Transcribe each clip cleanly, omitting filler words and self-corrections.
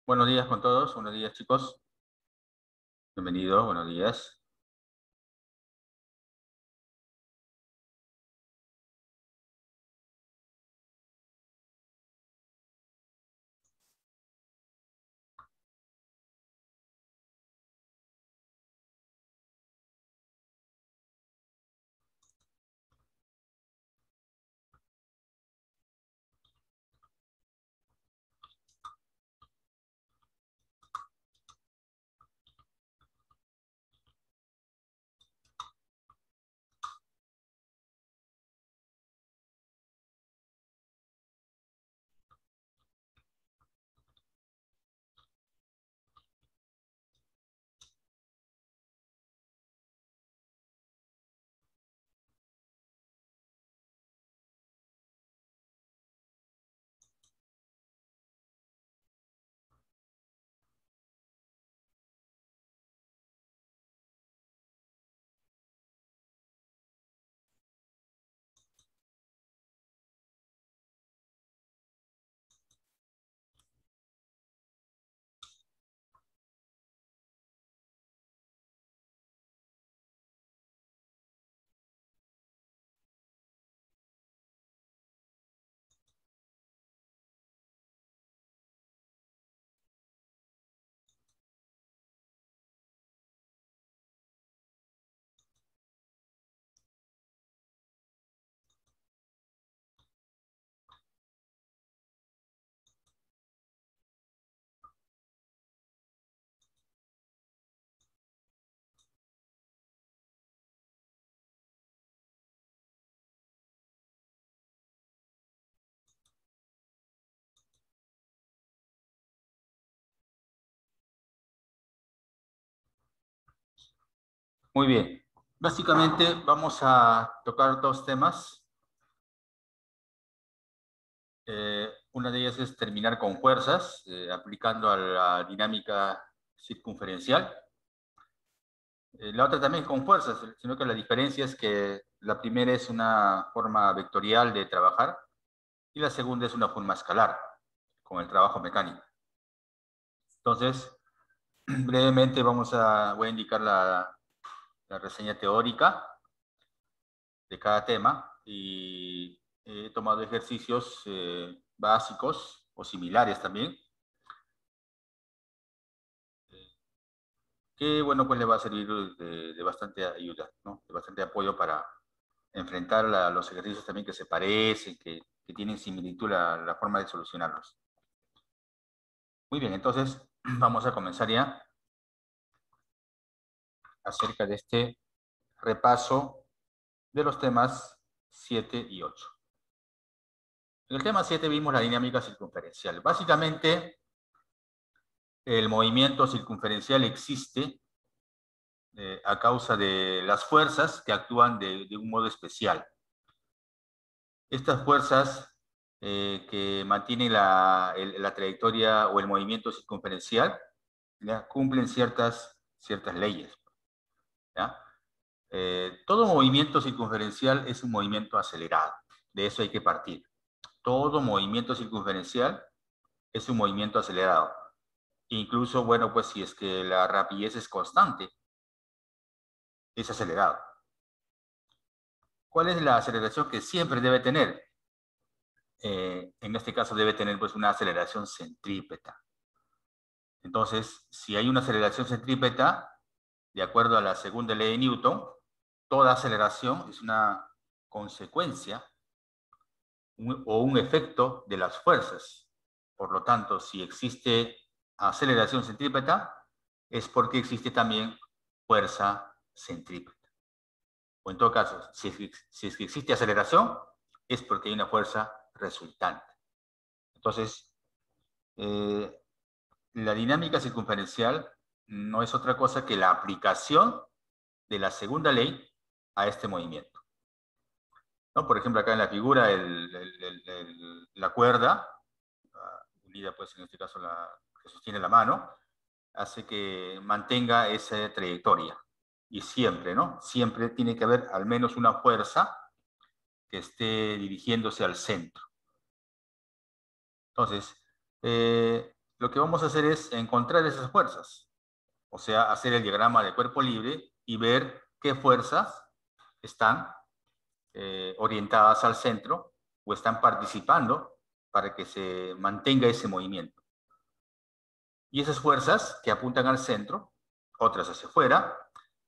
Buenos días con todos, buenos días chicos, bienvenidos, buenos días. Muy bien, básicamente vamos a tocar dos temas. Una de ellas es terminar con fuerzas, aplicando a la dinámica circunferencial. La otra también es con fuerzas, sino que la diferencia es que la primera es una forma vectorial de trabajar y la segunda es una forma escalar, con el trabajo mecánico. Entonces, brevemente voy a indicar la reseña teórica de cada tema y he tomado ejercicios básicos o similares también, que bueno, pues le va a servir de bastante ayuda, ¿no? De bastante apoyo para enfrentar los ejercicios también que se parecen, que tienen similitud la forma de solucionarlos. Muy bien, entonces vamos a comenzar ya acerca de este repaso de los temas 7 y 8. En el tema 7 vimos la dinámica circunferencial. Básicamente, el movimiento circunferencial existe a causa de las fuerzas que actúan de un modo especial. Estas fuerzas que mantienen la trayectoria o el movimiento circunferencial, ¿ya? Cumplen ciertas leyes, ¿ya? Todo movimiento circunferencial es un movimiento acelerado. De eso hay que partir. Todo movimiento circunferencial es un movimiento acelerado. Incluso, bueno, pues si es que la rapidez es constante, es acelerado. ¿Cuál es la aceleración que siempre debe tener? En este caso debe tener pues una aceleración centrípeta. Entonces, si hay una aceleración centrípeta, de acuerdo a la segunda ley de Newton, toda aceleración es una consecuencia o un efecto de las fuerzas. Por lo tanto, si existe aceleración centrípeta, es porque existe también fuerza centrípeta. O en todo caso, si es que existe aceleración, es porque hay una fuerza resultante. Entonces, eh, la dinámica circunferencial no es otra cosa que la aplicación de la segunda ley a este movimiento, ¿no? Por ejemplo, acá en la figura, la cuerda, unida pues en este caso que sostiene la mano, hace que mantenga esa trayectoria. Y siempre, ¿no? Siempre tiene que haber al menos una fuerza que esté dirigiéndose al centro. Entonces, lo que vamos a hacer es encontrar esas fuerzas. O sea, hacer el diagrama de cuerpo libre y ver qué fuerzas están orientadas al centro o están participando para que se mantenga ese movimiento. Y esas fuerzas que apuntan al centro, otras hacia afuera,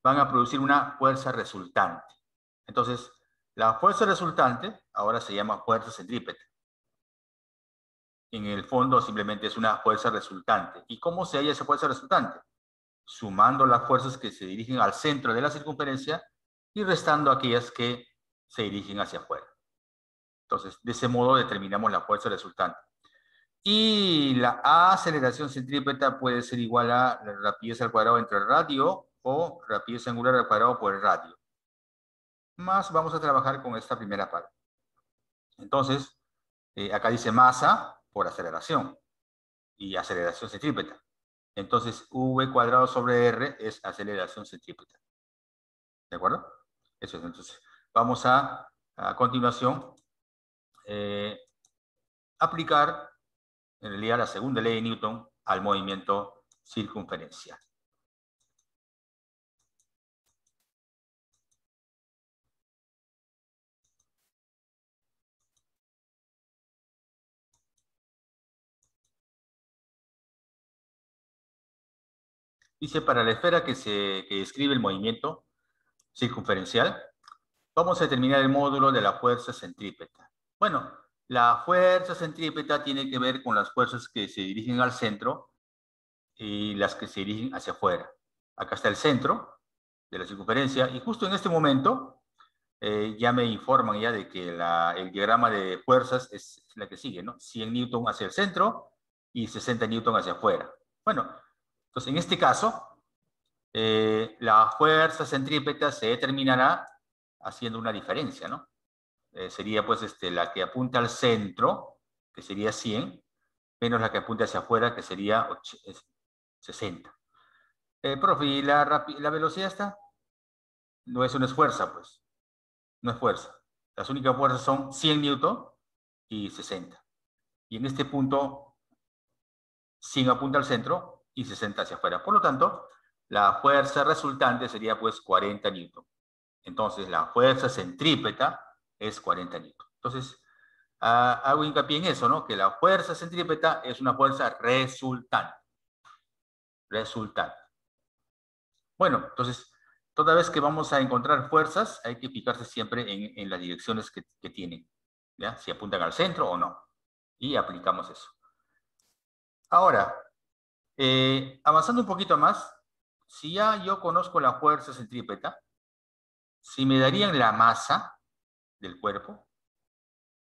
van a producir una fuerza resultante. Entonces, la fuerza resultante ahora se llama fuerza centrípeta. En el fondo simplemente es una fuerza resultante. ¿Y cómo se halla esa fuerza resultante? Sumando las fuerzas que se dirigen al centro de la circunferencia y restando aquellas que se dirigen hacia afuera. Entonces, de ese modo determinamos la fuerza resultante. Y la aceleración centrípeta puede ser igual a la rapidez al cuadrado entre el radio o rapidez angular al cuadrado por el radio. Más vamos a trabajar con esta primera parte. Entonces, acá dice masa por aceleración y aceleración centrípeta. Entonces, v cuadrado sobre r es aceleración centrípeta. ¿De acuerdo? Eso es. Entonces, vamos a continuación, aplicar en realidad la segunda ley de Newton al movimiento circunferencial. Dice, para la esfera que describe el movimiento circunferencial, vamos a determinar el módulo de la fuerza centrípeta. Bueno, la fuerza centrípeta tiene que ver con las fuerzas que se dirigen al centro y las que se dirigen hacia afuera. Acá está el centro de la circunferencia y justo en este momento ya me informan ya de que el diagrama de fuerzas es la que sigue, ¿no? 100 newton hacia el centro y 60 newton hacia afuera. Bueno, entonces en este caso, la fuerza centrípeta se determinará haciendo una diferencia, ¿no? Sería pues la que apunta al centro, que sería 100, menos la que apunta hacia afuera, que sería 60. Profe, ¿y la velocidad está? No, eso no es fuerza, pues. No es fuerza. Las únicas fuerzas son 100 newton y 60. Y en este punto, 100 apunta al centro y 60 hacia afuera. Por lo tanto, la fuerza resultante sería pues 40 newton. Entonces, la fuerza centrípeta es 40 newton. Entonces, hago hincapié en eso, ¿no? Que la fuerza centrípeta es una fuerza resultante. Resultante. Bueno, entonces, toda vez que vamos a encontrar fuerzas, hay que fijarse siempre en las direcciones que tienen, ¿ya? Si apuntan al centro o no. Y aplicamos eso. Ahora, avanzando un poquito más, si ya yo conozco la fuerza centrípeta, si me darían la masa del cuerpo,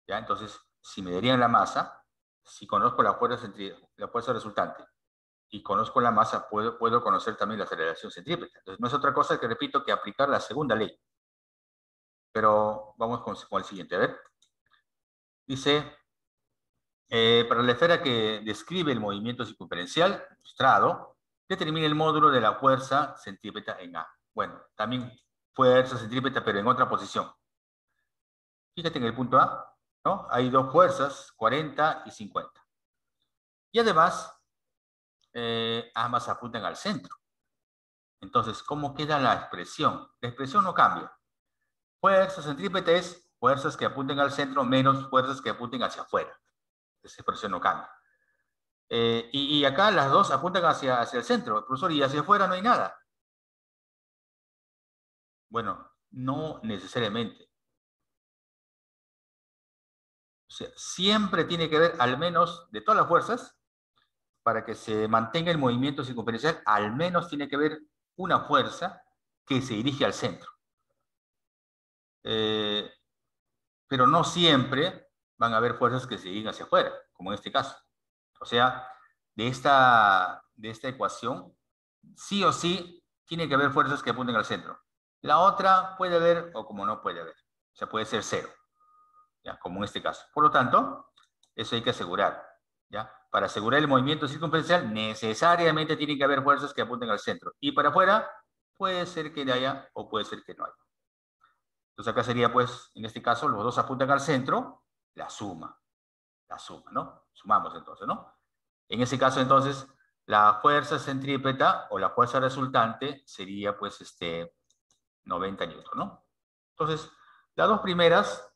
¿ya? Entonces, si me darían la masa, si conozco la fuerza resultante y conozco la masa, puedo conocer también la aceleración centrípeta. Entonces, no es otra cosa que, repito, que aplicar la segunda ley. Pero vamos con el siguiente. A ver. Dice, para la esfera que describe el movimiento circunferencial, ilustrado, determine el módulo de la fuerza centrípeta en A. Bueno, también fuerza centrípeta, pero en otra posición. Fíjate en el punto A, ¿no? Hay dos fuerzas, 40 y 50. Y además, ambas apuntan al centro. Entonces, ¿cómo queda la expresión? La expresión no cambia. Fuerza centrípeta es fuerzas que apunten al centro menos fuerzas que apunten hacia afuera. Esa expresión no cambia. Y acá las dos apuntan hacia el centro, profesor, y hacia afuera no hay nada. Bueno, no necesariamente. O sea, siempre tiene que haber, al menos de todas las fuerzas, para que se mantenga el movimiento circunferencial, al menos tiene que haber una fuerza que se dirige al centro. Pero no siempre van a haber fuerzas que se dirigen hacia afuera, como en este caso. O sea, de esta ecuación, sí o sí, tiene que haber fuerzas que apunten al centro. La otra puede haber o como no puede haber. O sea, puede ser cero, ¿ya? Como en este caso. Por lo tanto, eso hay que asegurar, ¿ya? Para asegurar el movimiento circunferencial, necesariamente tiene que haber fuerzas que apunten al centro. Y para afuera, puede ser que haya o puede ser que no haya. Entonces acá sería, pues, en este caso, los dos apuntan al centro, la suma, ¿no? Sumamos entonces, ¿no? En ese caso, entonces, la fuerza centrípeta o la fuerza resultante sería, pues, 90 newton, ¿no? Entonces, las dos primeras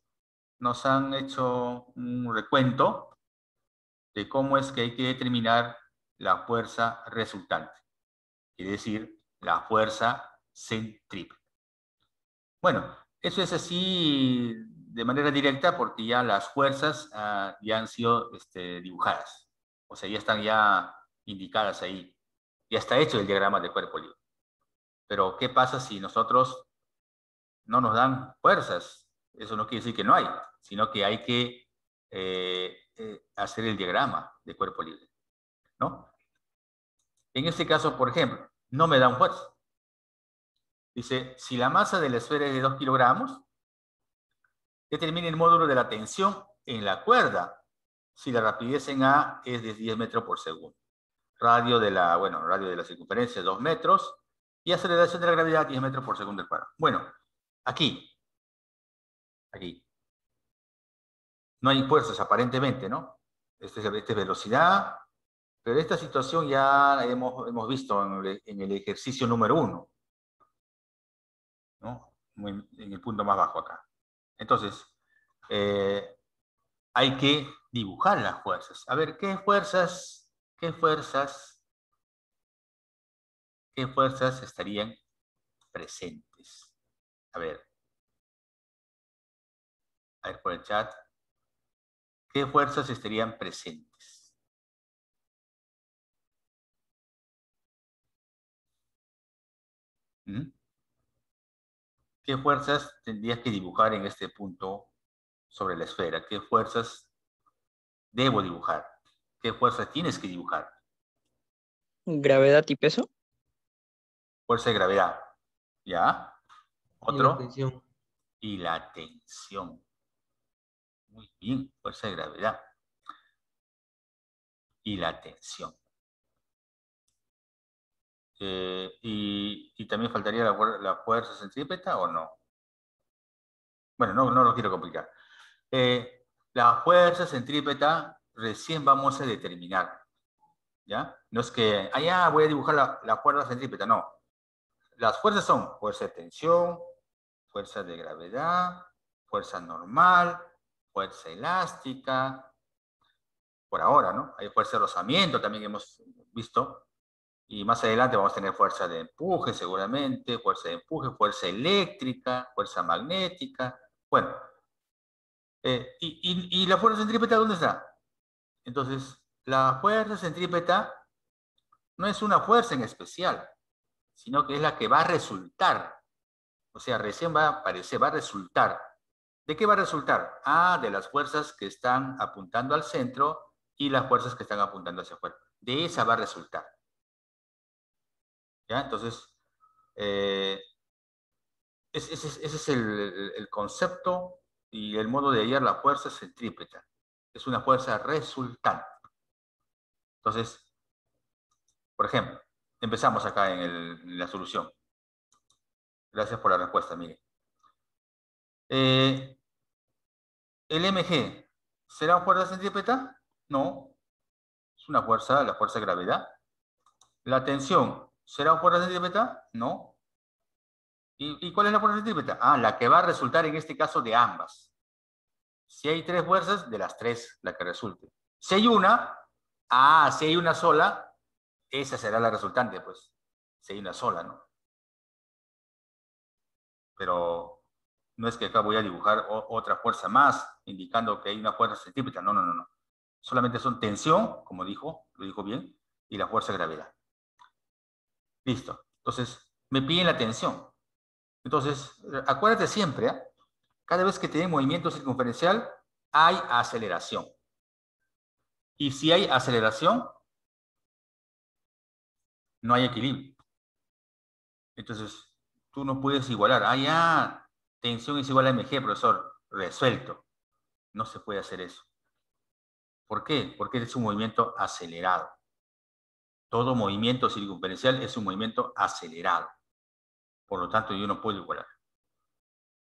nos han hecho un recuento de cómo es que hay que determinar la fuerza resultante, quiere decir, la fuerza centrípeta. Bueno, eso es así de manera directa porque ya las fuerzas ya han sido dibujadas, o sea, ya están ya indicadas ahí, ya está hecho el diagrama de cuerpo libre. Pero, ¿qué pasa si nosotros no nos dan fuerzas? Eso no quiere decir que no hay, sino que hay que hacer el diagrama de cuerpo libre, ¿no? En este caso, por ejemplo, no me dan fuerza. Dice, si la masa de la esfera es de 2 kilogramos, determine el módulo de la tensión en la cuerda si la rapidez en A es de 10 metros por segundo. Radio de la circunferencia 2 metros y aceleración de la gravedad 10 metros por segundo al cuadrado. Bueno, aquí. No hay fuerzas aparentemente, ¿no? Esta es velocidad, pero esta situación ya hemos visto en el ejercicio número 1, ¿no? En el punto más bajo acá. Entonces, hay que dibujar las fuerzas. A ver, ¿qué fuerzas estarían presentes? A ver por el chat. ¿Qué fuerzas estarían presentes? ¿Mm? ¿Qué fuerzas tendrías que dibujar en este punto sobre la esfera? ¿Qué fuerzas debo dibujar? ¿Qué fuerzas tienes que dibujar? Gravedad y peso. Fuerza de gravedad. ¿Ya? Y la Otro. tensión. Y la tensión. Muy bien, fuerza de gravedad. Y la tensión. ¿Y también faltaría la fuerza centrípeta o no? Bueno, no lo quiero complicar. La fuerza centrípeta recién vamos a determinar. ¿Ya? No es que, voy a dibujar la fuerza centrípeta, no. Las fuerzas son fuerza de tensión, fuerza de gravedad, fuerza normal, fuerza elástica, por ahora, ¿no? Hay fuerza de rozamiento, también hemos visto, y más adelante vamos a tener fuerza de empuje seguramente, fuerza eléctrica, fuerza magnética, bueno. ¿Y la fuerza centrípeta dónde está? Entonces, la fuerza centrípeta no es una fuerza en especial, sino que es la que va a resultar. O sea, recién va a aparecer, va a resultar. ¿De qué va a resultar? De las fuerzas que están apuntando al centro y las fuerzas que están apuntando hacia afuera. De esa va a resultar. ¿Ya? Entonces, ese es el concepto y el modo de hallar la fuerza centrípeta. Es una fuerza resultante. Entonces, por ejemplo, empezamos acá en la solución. Gracias por la respuesta, mire. ¿El mg será fuerza centrípeta? No. Es una fuerza, la fuerza de gravedad. ¿La tensión será fuerza centrípeta? No. ¿Y cuál es la fuerza centrípeta? La que va a resultar en este caso de ambas. Si hay 3 fuerzas, de las 3 la que resulte. Si hay una, si hay una sola, esa será la resultante, pues. Si hay una sola, ¿no? Pero no es que acá voy a dibujar otra fuerza más, indicando que hay una fuerza centrípeta. No. Solamente son tensión, como lo dijo bien, y la fuerza de gravedad. Listo. Entonces, me piden la tensión. Entonces, acuérdate siempre, cada vez que tiene movimiento circunferencial, hay aceleración. Y si hay aceleración, no hay equilibrio. Entonces, tú no puedes igualar. Tensión es igual a mg, profesor. Resuelto. No se puede hacer eso. ¿Por qué? Porque es un movimiento acelerado. Todo movimiento circunferencial es un movimiento acelerado. Por lo tanto, yo no puedo igualar.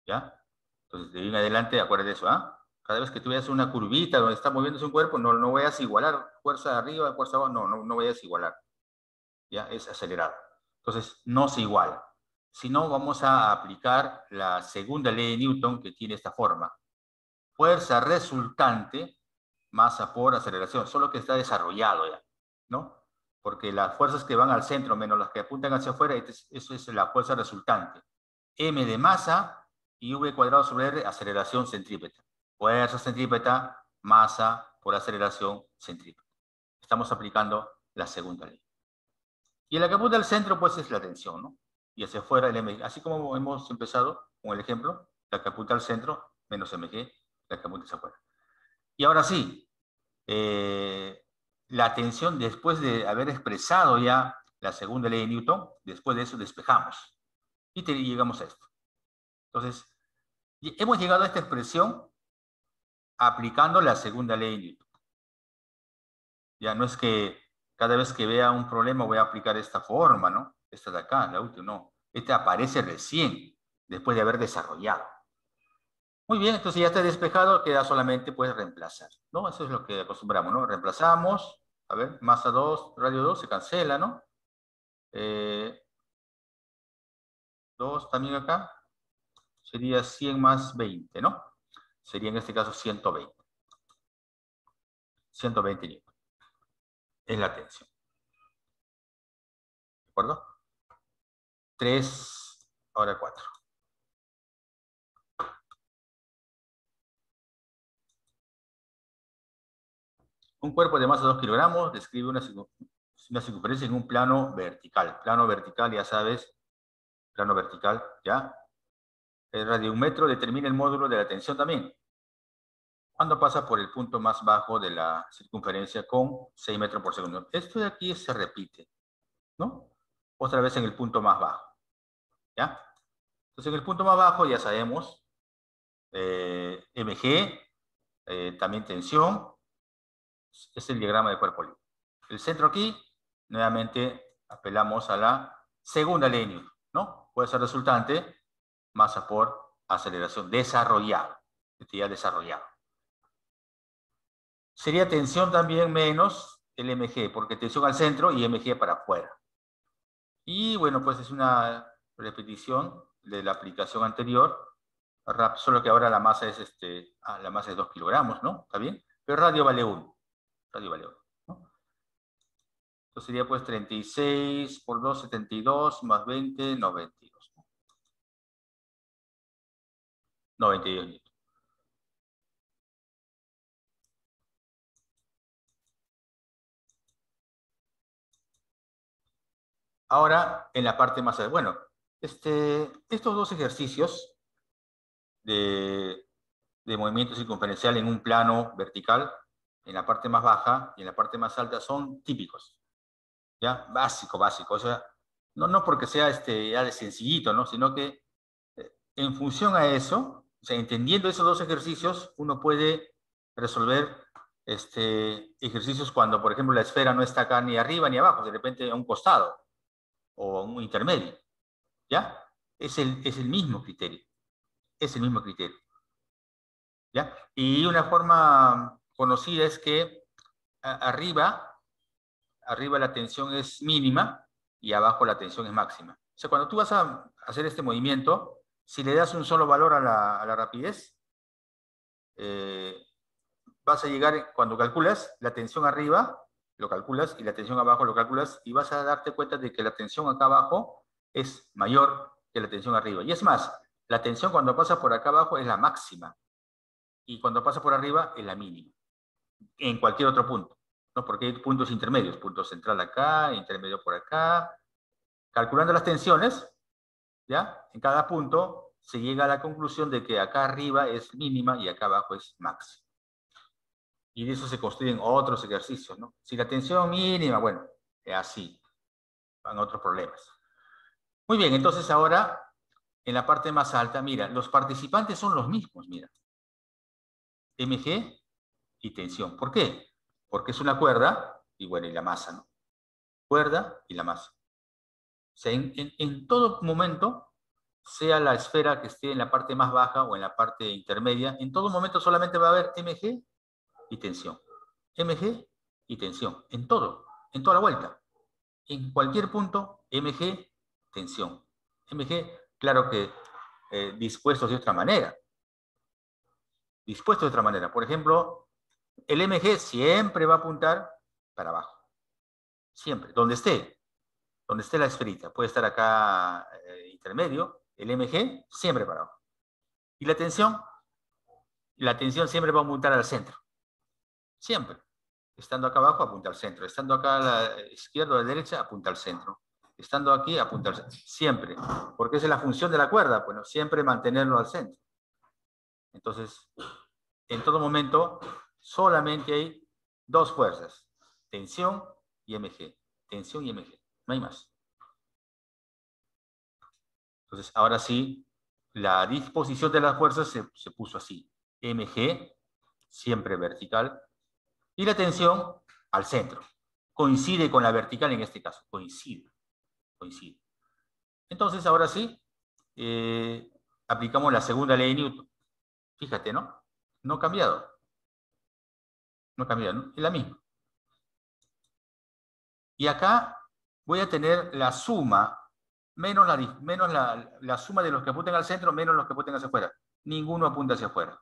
¿Ya? Entonces, de ahí en adelante, acuérdate de eso, Cada vez que tú veas una curvita donde está moviéndose un cuerpo, no vayas a igualar fuerza de arriba, fuerza de abajo, no vayas a igualar. ¿Ya? Es acelerado. Entonces, no se iguala. Si no, vamos a aplicar la segunda ley de Newton, que tiene esta forma. Fuerza resultante, masa por aceleración, solo que está desarrollado ya, ¿no? Porque las fuerzas que van al centro menos las que apuntan hacia afuera, eso es la fuerza resultante. M de masa y V cuadrado sobre R, aceleración centrípeta. Fuerza centrípeta, masa por aceleración centrípeta. Estamos aplicando la segunda ley. Y la que apunta al centro, pues, es la tensión, ¿no? Y hacia afuera el mg. Así como hemos empezado con el ejemplo, la que apunta al centro menos mg, la que apunta hacia afuera. Y ahora sí, la tensión, después de haber expresado ya la segunda ley de Newton, después de eso despejamos. Y llegamos a esto. Entonces, hemos llegado a esta expresión aplicando la segunda ley de Newton. Ya no es que cada vez que vea un problema voy a aplicar esta forma, ¿no? Esta de acá, la última, no. Esta aparece recién, después de haber desarrollado. Muy bien, entonces ya está despejado, queda solamente pues reemplazar, ¿no? Eso es lo que acostumbramos, ¿no? Reemplazamos, a ver, masa 2, radio 2, se cancela, ¿no? 2 también acá, sería 100 más 20, ¿no? Sería en este caso 120. 120 newton. Es la tensión. ¿De acuerdo? 3, ahora 4. Un cuerpo de masa de 2 kilogramos describe una circunferencia en un plano vertical. Plano vertical, ya sabes, plano vertical, ¿ya? El radio de 1 metro determina el módulo de la tensión también. Cuando pasa por el punto más bajo de la circunferencia con 6 metros por segundo. Esto de aquí se repite, ¿no? Otra vez en el punto más bajo, ¿ya? Entonces en el punto más bajo ya sabemos, mg, también tensión, es el diagrama de cuerpo libre. El centro aquí, nuevamente apelamos a la segunda ley de Newton, ¿no? Puede ser resultante, masa por aceleración, desarrollado, ya desarrollado. Sería tensión también menos el mg, porque tensión al centro y mg para afuera. Y bueno, pues es una repetición de la aplicación anterior, solo que ahora la masa es, la masa es 2 kilogramos, ¿no? ¿Está bien? Pero radio vale 1. Radio vale 1, ¿no? Entonces sería pues 36 por 2, 72, más 20, 92. 92 newton. Ahora, en la parte más... Bueno, estos dos ejercicios de movimiento circunferencial en un plano vertical, en la parte más baja y en la parte más alta, son típicos. ¿Ya? Básico. O sea, no porque sea ya de sencillito, ¿no? Sino que en función a eso, o sea, entendiendo esos dos ejercicios, uno puede resolver ejercicios cuando, por ejemplo, la esfera no está acá ni arriba ni abajo, de repente a un costado o a un intermedio. ¿Ya? Es el mismo criterio. Es el mismo criterio. ¿Ya? Y una forma conocida es que arriba la tensión es mínima y abajo la tensión es máxima. O sea, cuando tú vas a hacer este movimiento, si le das un solo valor a la rapidez, vas a llegar, cuando calculas, la tensión arriba, lo calculas, y la tensión abajo lo calculas, y vas a darte cuenta de que la tensión acá abajo es mayor que la tensión arriba. Y es más, la tensión cuando pasa por acá abajo es la máxima, y cuando pasa por arriba es la mínima, en cualquier otro punto, ¿no? Porque hay puntos intermedios, punto central acá, intermedio por acá. Calculando las tensiones, ¿ya? En cada punto se llega a la conclusión de que acá arriba es mínima y acá abajo es máxima. Y de eso se construyen otros ejercicios, ¿no? Si la tensión mínima, bueno, es así, van otros problemas. Muy bien, entonces ahora, en la parte más alta, mira, los participantes son los mismos, mira. mg y tensión. ¿Por qué? Porque es una cuerda, y bueno, y la masa, ¿no? Cuerda y la masa. O sea, en todo momento, sea la esfera que esté en la parte más baja o en la parte intermedia, en todo momento solamente va a haber mg y tensión. Mg y tensión. En todo, en toda la vuelta. En cualquier punto, mg, tensión. Mg, claro que dispuestos de otra manera. Dispuestos de otra manera. Por ejemplo, el mg siempre va a apuntar para abajo. Siempre, donde esté la esferita. Puede estar acá intermedio, el mg siempre para abajo. Y la tensión siempre va a apuntar al centro. Siempre. Estando acá abajo, apunta al centro. Estando acá a la izquierda o a la derecha, apunta al centro. Estando aquí, apunta al centro. Siempre. Porque esa es la función de la cuerda. Bueno, siempre mantenerlo al centro. Entonces, en todo momento, solamente hay dos fuerzas. Tensión y mg. Tensión y mg. No hay más. Entonces, ahora sí, la disposición de las fuerzas se puso así. mg, siempre vertical, y la tensión al centro. Coincide con la vertical en este caso. Coincide. Entonces, ahora sí, aplicamos la segunda ley de Newton. Fíjate, ¿no? No ha cambiado. No ha cambiado, ¿no? Es la misma. Y acá voy a tener la suma, menos la suma de los que apunten al centro, menos los que apunten hacia afuera. Ninguno apunta hacia afuera.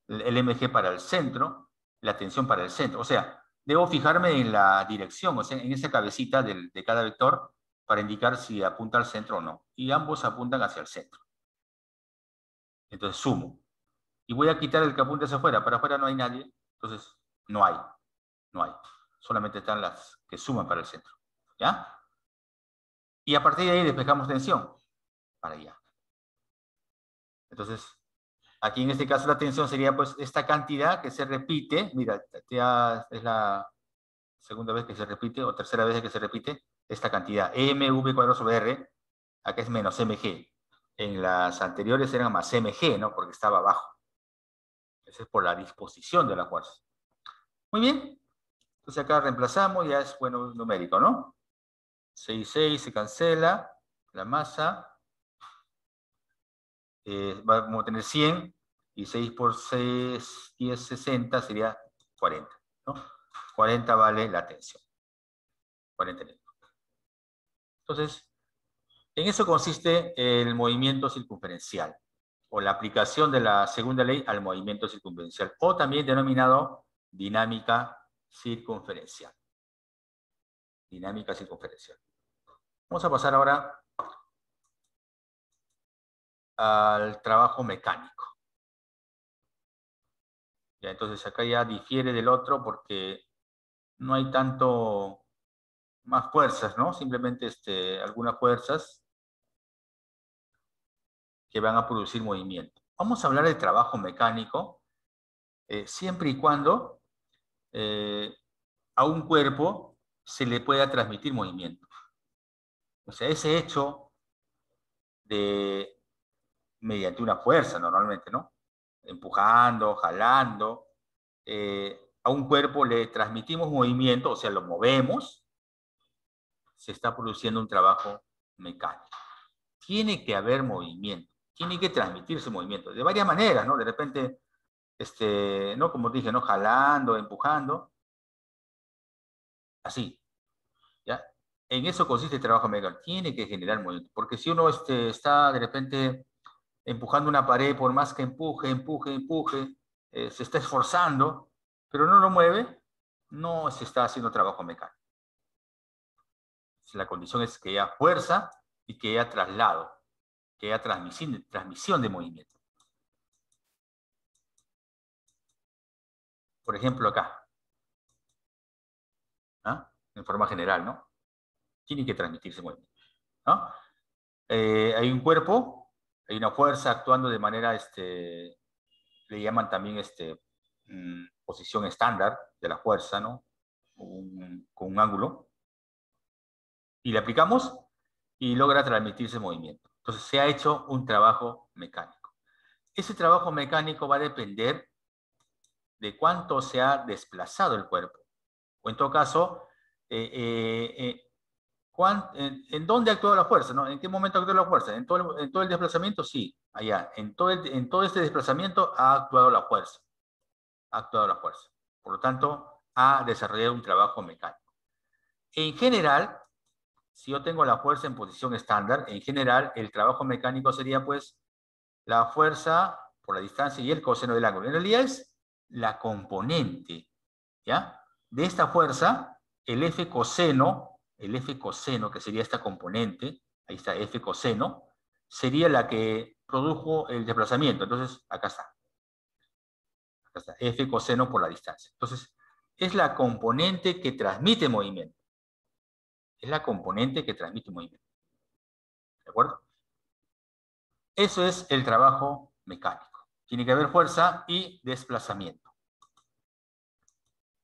El mg para el centro, la tensión para el centro. O sea, debo fijarme en la dirección, o sea, en esa cabecita de cada vector para indicar si apunta al centro o no. Y ambos apuntan hacia el centro. Entonces sumo. Y voy a quitar el que apunta hacia afuera. Para afuera no hay nadie. Entonces no hay. Solamente están las que suman para el centro. ¿Ya? Y a partir de ahí despejamos tensión. Para allá. Entonces, aquí en este caso la tensión sería pues esta cantidad que se repite. Mira, ya es la segunda vez que se repite, o tercera vez que se repite, esta cantidad, mv cuadrado sobre r, acá es menos mg. En las anteriores eran más mg, ¿no? Porque estaba abajo. Eso es por la disposición de la fuerza. Muy bien. Entonces acá reemplazamos, ya es bueno numérico, ¿no? 6 se cancela, la masa. Vamos a tener 100, y 6 por 6, 10, 60, sería 40, ¿no? 40 vale la tensión. 40 newton. Entonces, en eso consiste el movimiento circunferencial, o la aplicación de la segunda ley al movimiento circunferencial, o también denominado dinámica circunferencial. Dinámica circunferencial. Vamos a pasar ahora al trabajo mecánico. Ya, entonces acá ya difiere del otro porque no hay tanto más fuerzas, ¿no? Simplemente algunas fuerzas que van a producir movimiento. Vamos a hablar de trabajo mecánico siempre y cuando a un cuerpo se le pueda transmitir movimiento. O sea, ese hecho de mediante una fuerza normalmente, ¿no? Empujando, jalando, a un cuerpo le transmitimos movimiento, o sea, lo movemos, se está produciendo un trabajo mecánico. Tiene que haber movimiento, tiene que transmitirse movimiento, de varias maneras, ¿no? De repente, ¿no? Como dije, ¿no? Jalando, empujando, así, ¿ya? En eso consiste el trabajo mecánico, tiene que generar movimiento, porque si uno está de repente empujando una pared, por más que empuje, se está esforzando, pero no lo mueve, no se está haciendo trabajo mecánico. La condición es que haya fuerza y que haya traslado, que haya transmisión de movimiento. Por ejemplo, acá, ¿no? En forma general, ¿no? Tiene que transmitirse movimiento, ¿no? Hay un cuerpo, hay una fuerza actuando de manera, le llaman también posición estándar de la fuerza, ¿no? Con un ángulo. Y le aplicamos y logra transmitirse movimiento. Entonces se ha hecho un trabajo mecánico. Ese trabajo mecánico va a depender de cuánto se ha desplazado el cuerpo. O en todo caso, ¿En dónde actúa la fuerza? ¿No? ¿En qué momento actúa la fuerza? En todo el desplazamiento? Sí, allá. En todo este desplazamiento ha actuado la fuerza. Ha actuado la fuerza. Por lo tanto, ha desarrollado un trabajo mecánico. En general, si yo tengo la fuerza en posición estándar, en general, el trabajo mecánico sería, pues, la fuerza por la distancia y el coseno del ángulo. En realidad es la componente, ¿ya? De esta fuerza, el F coseno, que sería esta componente, ahí está F coseno, sería la que produjo el desplazamiento. Entonces, acá está. Acá está, F coseno por la distancia. Entonces, es la componente que transmite movimiento. Es la componente que transmite movimiento. ¿De acuerdo? Eso es el trabajo mecánico. Tiene que haber fuerza y desplazamiento.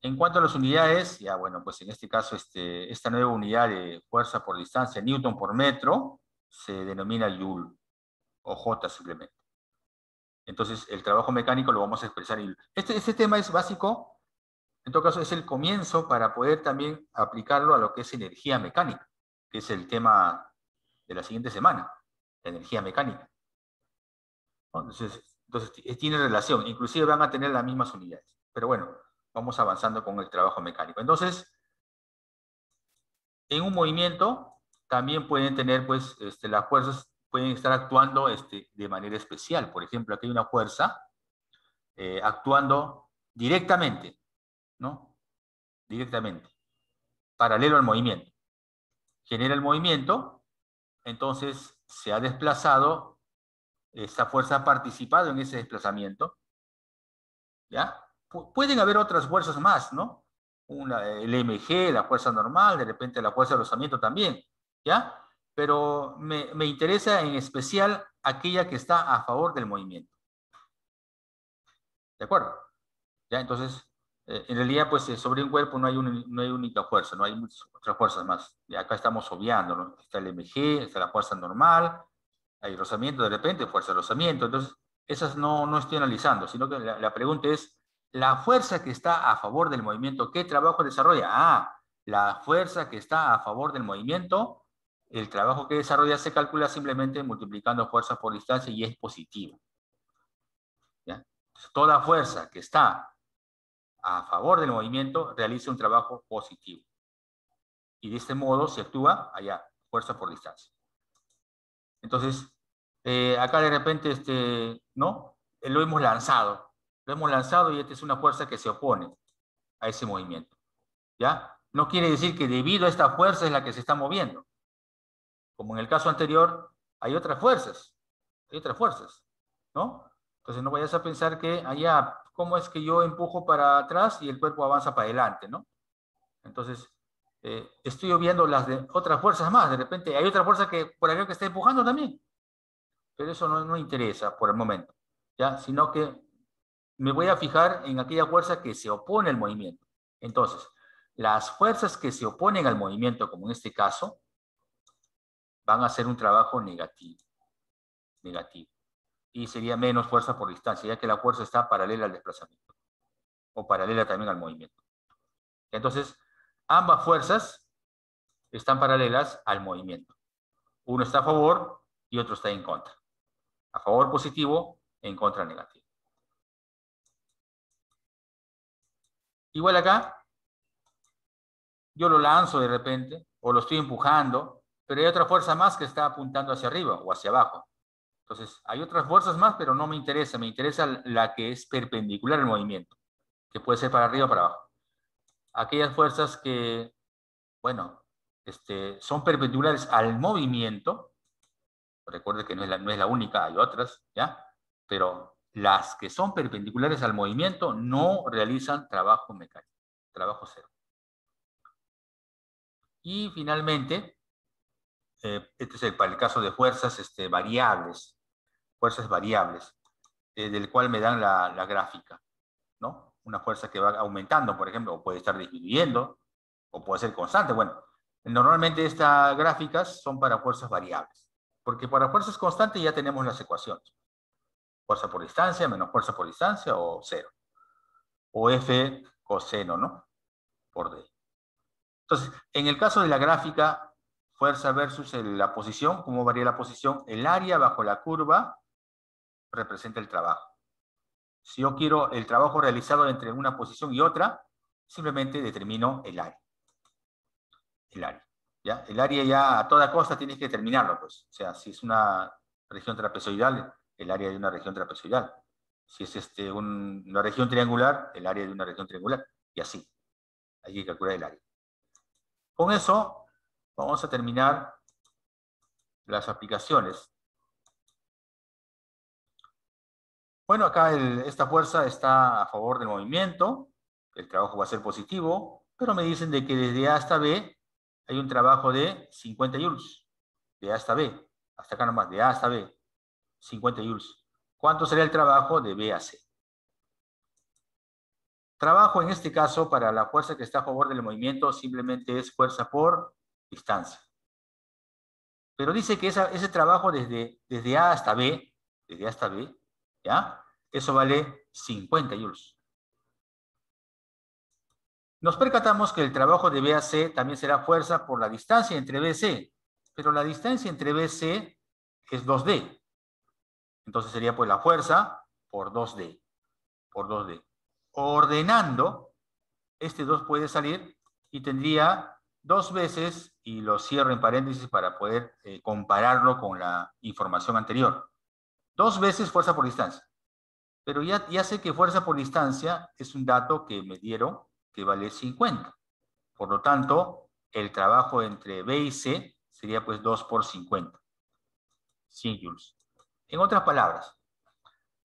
En cuanto a las unidades, ya bueno, pues en este caso esta nueva unidad de fuerza por distancia, Newton por metro, se denomina Joule, o J simplemente. Entonces, el trabajo mecánico lo vamos a expresar en Joule. Este tema es básico, en todo caso es el comienzo para poder también aplicarlo a lo que es energía mecánica, que es el tema de la siguiente semana, la energía mecánica. Entonces, tiene relación, inclusive van a tener las mismas unidades. Pero bueno, vamos avanzando con el trabajo mecánico. Entonces, en un movimiento también pueden tener, pues, las fuerzas pueden estar actuando de manera especial. Por ejemplo, aquí hay una fuerza actuando directamente, ¿no? Directamente, paralelo al movimiento. Genera el movimiento, entonces se ha desplazado, esa fuerza ha participado en ese desplazamiento, ¿ya? Pueden haber otras fuerzas más, ¿no? El mg, la fuerza normal, de repente la fuerza de rozamiento también, ¿ya? Pero me interesa en especial aquella que está a favor del movimiento. ¿De acuerdo? ¿Ya? Entonces, en realidad, pues sobre un cuerpo no hay única fuerza, no hay muchas otras fuerzas más. Y acá estamos obviando, ¿no? Está el mg, está la fuerza normal, hay rozamiento de repente, fuerza de rozamiento. Entonces, esas no estoy analizando, sino que la pregunta es, la fuerza que está a favor del movimiento, ¿qué trabajo desarrolla? La fuerza que está a favor del movimiento, el trabajo que desarrolla se calcula simplemente multiplicando fuerza por distancia y es positivo. ¿Ya? Toda fuerza que está a favor del movimiento realiza un trabajo positivo. Y de este modo se actúa allá, fuerza por distancia. Entonces, acá de repente, ¿no? Lo hemos lanzado. Lo hemos lanzado y esta es una fuerza que se opone a ese movimiento. ¿Ya? No quiere decir que debido a esta fuerza es la que se está moviendo. Como en el caso anterior, hay otras fuerzas. Hay otras fuerzas, ¿no? Entonces no vayas a pensar que allá, ¿cómo es que yo empujo para atrás y el cuerpo avanza para adelante, ¿no? Entonces, estoy obviando las de otras fuerzas más. De repente hay otra fuerza que por acá que está empujando también. Pero eso no interesa por el momento, ¿ya? Sino que me voy a fijar en aquella fuerza que se opone al movimiento. Entonces, las fuerzas que se oponen al movimiento, como en este caso, van a hacer un trabajo negativo. Negativo. Y sería menos fuerza por distancia, ya que la fuerza está paralela al desplazamiento. O paralela también al movimiento. Entonces, ambas fuerzas están paralelas al movimiento. Uno está a favor y otro está en contra. A favor positivo, en contra negativo. Igual acá, yo lo lanzo de repente, o lo estoy empujando, pero hay otra fuerza más que está apuntando hacia arriba o hacia abajo. Entonces, hay otras fuerzas más, pero no me interesa la que es perpendicular al movimiento, que puede ser para arriba o para abajo. Aquellas fuerzas que, bueno, son perpendiculares al movimiento, recuerde que no es la única, hay otras, ¿ya? Pero las que son perpendiculares al movimiento no realizan trabajo mecánico, trabajo cero. Y finalmente, este es para el caso de fuerzas variables, del cual me dan la gráfica, ¿no? Una fuerza que va aumentando, por ejemplo, o puede estar disminuyendo, o puede ser constante. Bueno, normalmente estas gráficas son para fuerzas variables, porque para fuerzas constantes ya tenemos las ecuaciones. Fuerza por distancia menos fuerza por distancia o cero. O F coseno, ¿no? Por D. Entonces, en el caso de la gráfica fuerza versus la posición, cómo varía la posición, el área bajo la curva representa el trabajo. Si yo quiero el trabajo realizado entre una posición y otra, simplemente determino el área. El área. ¿Ya? El área ya a toda costa tienes que determinarlo, pues. O sea, si es una región trapezoidal, el área de una región trapezoidal. Si es una región triangular, el área de una región triangular. Y así. Hay que calcular el área. Con eso, vamos a terminar las aplicaciones. Bueno, acá esta fuerza está a favor del movimiento. El trabajo va a ser positivo. Pero me dicen de que desde A hasta B hay un trabajo de 50 joules. De A hasta B. Hasta acá nomás, de A hasta B. 50 joules. ¿Cuánto sería el trabajo de B a C? Trabajo en este caso para la fuerza que está a favor del movimiento simplemente es fuerza por distancia. Pero dice que ese trabajo desde A hasta B, ¿ya? Eso vale 50 joules. Nos percatamos que el trabajo de B a C también será fuerza por la distancia entre B y C, pero la distancia entre B y C es 2D. Entonces sería pues la fuerza por 2D. Ordenando, este 2 puede salir y tendría 2 veces, y lo cierro en paréntesis para poder compararlo con la información anterior. 2 veces fuerza por distancia. Pero ya sé que fuerza por distancia es un dato que me dieron que vale 50. Por lo tanto, el trabajo entre B y C sería pues 2 por 50. 100 joules. En otras palabras,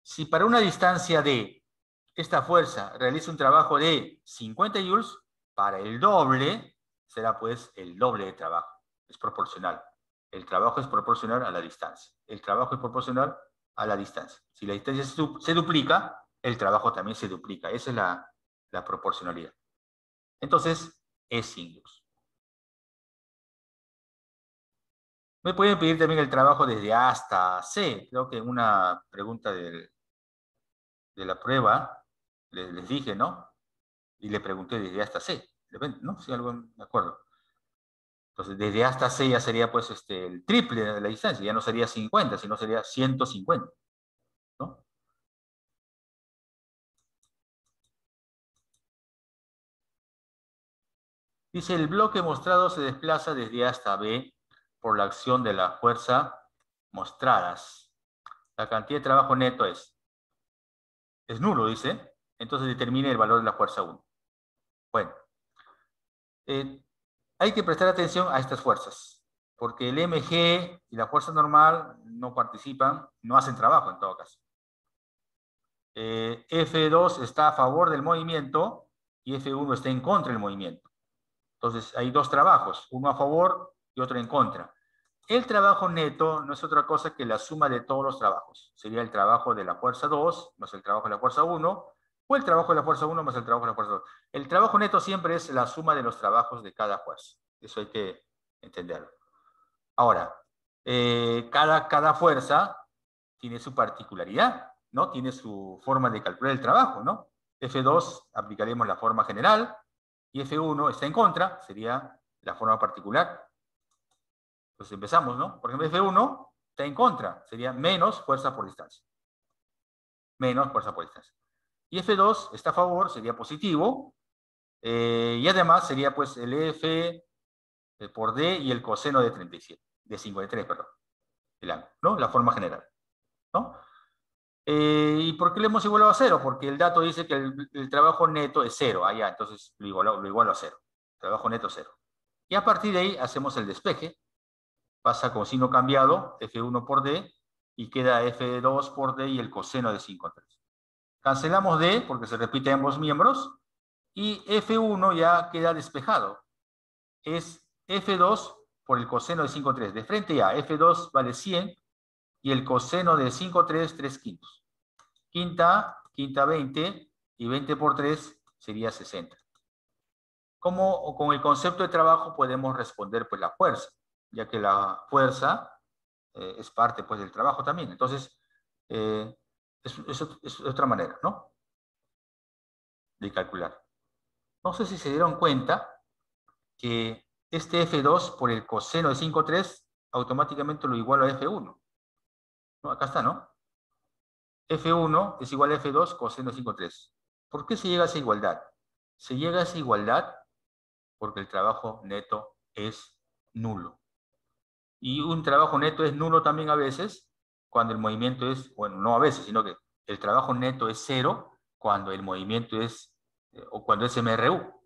si para una distancia de esta fuerza realiza un trabajo de 50 joules, para el doble será pues el doble de trabajo. Es proporcional. El trabajo es proporcional a la distancia. El trabajo es proporcional a la distancia. Si la distancia se duplica, el trabajo también se duplica. Esa es la proporcionalidad. Entonces, es 100 joules. Me pueden pedir también el trabajo desde A hasta C. Creo que en una pregunta de la prueba les dije, ¿no? Y le pregunté desde A hasta C. ¿No? Si algo me acuerdo. Entonces, desde A hasta C ya sería pues el triple de la distancia. Ya no sería 50, sino sería 150. ¿No? Dice, el bloque mostrado se desplaza desde A hasta B por la acción de la fuerza mostradas. La cantidad de trabajo neto es nulo, dice. Entonces determine el valor de la fuerza 1. Bueno, hay que prestar atención a estas fuerzas, porque el MG y la fuerza normal no participan, no hacen trabajo en todo caso. F2 está a favor del movimiento y F1 está en contra del movimiento. Entonces hay dos trabajos, uno a favor y otro en contra. El trabajo neto no es otra cosa que la suma de todos los trabajos. Sería el trabajo de la fuerza 2 más el trabajo de la fuerza 1, o el trabajo de la fuerza 1 más el trabajo de la fuerza 2. El trabajo neto siempre es la suma de los trabajos de cada fuerza. Eso hay que entenderlo. Ahora, cada fuerza tiene su particularidad, ¿no? Tiene su forma de calcular el trabajo, ¿no? F2 aplicaremos la forma general y F1 está en contra, sería la forma particular. Entonces empezamos, ¿no? Por ejemplo, F1 está en contra, sería menos fuerza por distancia. Menos fuerza por distancia. Y F2 está a favor, sería positivo. Y además sería pues el F por D y el coseno de 37, de 53, perdón. El ángulo, ¿no? La forma general, ¿no? ¿Y por qué le hemos igualado a 0? Porque el dato dice que el trabajo neto es 0. Ah, ya, entonces lo igualo a 0. Trabajo neto 0. Y a partir de ahí hacemos el despeje. Pasa con signo cambiado, F1 por D, y queda F2 por D y el coseno de 5,3. Cancelamos D, porque se repiten ambos miembros, y F1 ya queda despejado. Es F2 por el coseno de 5,3. De frente ya, F2 vale 100, y el coseno de 5,3, 3 quintos. Quinta 20, y 20 por 3 sería 60. Como con el concepto de trabajo podemos responder pues la fuerza, ya que la fuerza es parte pues del trabajo también. Entonces, es otra manera, ¿no? De calcular. No sé si se dieron cuenta que este F2 por el coseno de 5,3 automáticamente lo igualo a F1. ¿No? Acá está, ¿no? F1 es igual a F2 coseno de 5,3. ¿Por qué se llega a esa igualdad? Se llega a esa igualdad porque el trabajo neto es nulo. Y un trabajo neto es nulo también a veces cuando el movimiento es, bueno, no a veces, sino que el trabajo neto es 0 cuando el movimiento es, o cuando es MRU.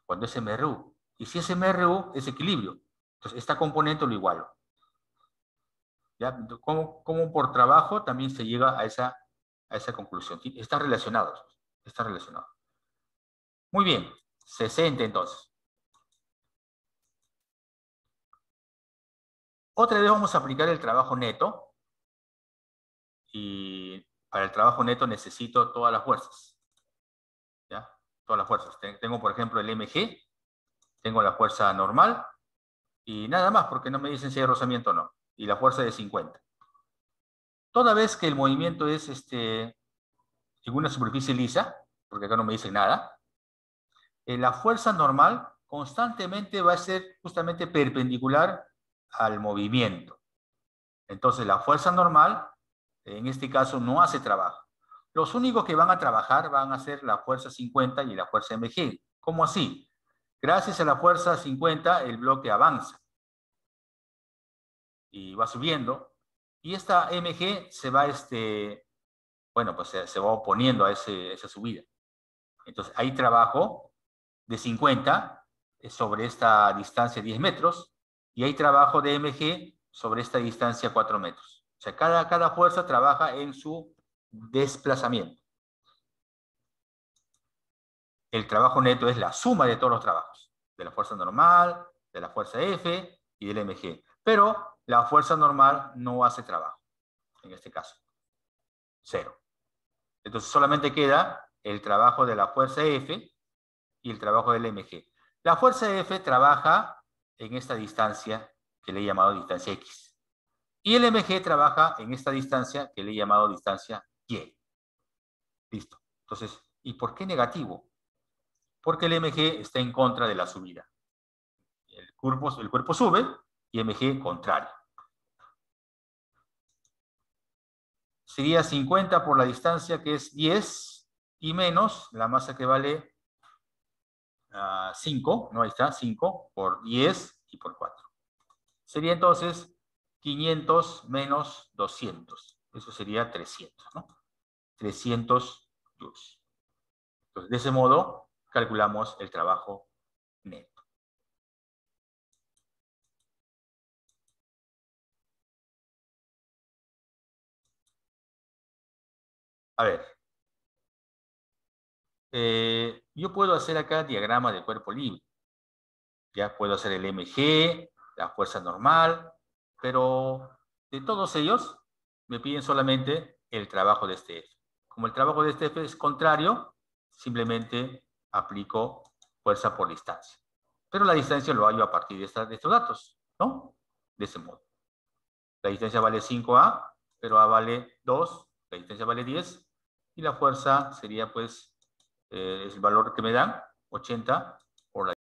Cuando es MRU. Y si es MRU, es equilibrio. Entonces, esta componente lo igualo. ¿Ya? Como por trabajo también se llega a esa conclusión. Están relacionados. Están relacionados. Muy bien. 60 entonces. Otra vez vamos a aplicar el trabajo neto. Y para el trabajo neto necesito todas las fuerzas. ¿Ya? Todas las fuerzas. Tengo, por ejemplo, el MG. Tengo la fuerza normal. Y nada más, porque no me dicen si hay rozamiento o no. Y la fuerza de 50. Toda vez que el movimiento es en una superficie lisa, porque acá no me dice nada, la fuerza normal constantemente va a ser justamente perpendicular al movimiento. Entonces la fuerza normal, en este caso, no hace trabajo. Los únicos que van a trabajar van a ser la fuerza 50 y la fuerza mg. ¿Cómo así? Gracias a la fuerza 50 el bloque avanza y va subiendo, y esta mg se va bueno, pues se va oponiendo a esa subida. Entonces, hay trabajo de 50 sobre esta distancia 10 metros, y hay trabajo de mg sobre esta distancia 4 metros. O sea, cada fuerza trabaja en su desplazamiento. El trabajo neto es la suma de todos los trabajos, de la fuerza normal, de la fuerza F y del mg. Pero la fuerza normal no hace trabajo, en este caso. 0. Entonces solamente queda el trabajo de la fuerza F y el trabajo del mg. La fuerza F trabaja en esta distancia que le he llamado distancia X. Y el mg trabaja en esta distancia que le he llamado distancia Y. Listo. Entonces, ¿y por qué negativo? Porque el mg está en contra de la subida. El cuerpo sube y mg contrario. Sería 50 por la distancia que es 10 y menos la masa que vale 5, ¿no? Ahí está, 5 por 10 y por 4. Sería entonces 500 menos 200. Eso sería 300, ¿no? 300 joules. Entonces, de ese modo, calculamos el trabajo neto. A ver. Yo puedo hacer acá diagrama de cuerpo libre. Ya puedo hacer el mg, la fuerza normal, pero de todos ellos me piden solamente el trabajo de este F. Como el trabajo de este F es contrario, simplemente aplico fuerza por distancia. Pero la distancia lo hallo a partir de estos datos, ¿no? De ese modo. La distancia vale 5A, pero A vale 2, la distancia vale 10, y la fuerza sería, pues, el valor que me dan, 80 por la